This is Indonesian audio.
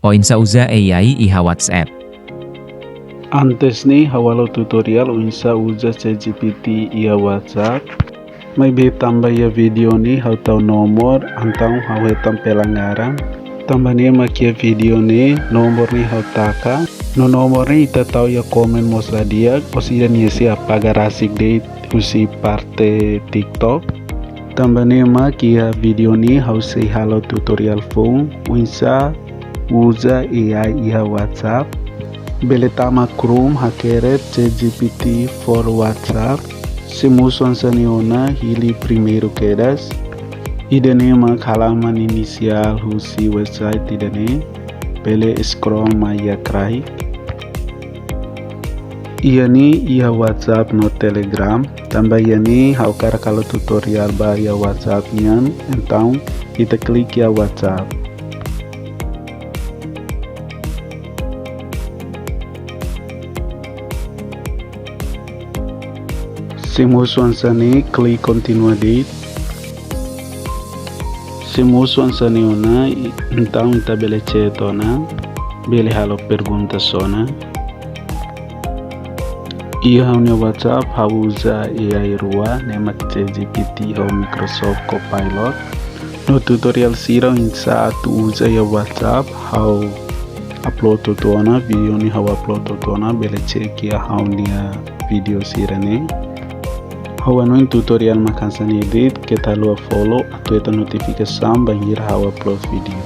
O insa usa AI iha WhatsApp. Antes ni hawalo tutorial unsa usa ChatGPT ia WhatsApp. May tambah ya video ni hau tau nomor antau hau hetam pelanggaran. Tambah ni makia video ni nomor ni hau taka. No nomor ni ita tahu ya komen mosla dia osida ni siapa garasik date usi parte TikTok. Tambah ni makia video ni hau say halo tutorial phone unsa usa AI iha WhatsApp. Beletama Chrome hakeret ChatGPT for WhatsApp. Semuson saniona hili primeiro quedas. Idanema halaman inisial husi website idane. Bele scroll maya krai. Iani ia WhatsApp no Telegram. Tambah iani haukara kalau tutorial ba ia WhatsApp nian. Então kita klik ya WhatsApp. Semuson sani klik continue date. Semuson sani una então ita bele cetona bele halo pergunta sona. Ia haunya WhatsApp hauza AI rua nemak ChatGPT au Microsoft Copilot. No tutorial sirang insa atu uza ya WhatsApp hau upload tutuana video ni hau upload tutuana bele cek ya haunya video sirane. Hawanuin tutorial makan sani edit kita luar follow atau itu notifikasi bahir hawa upload video.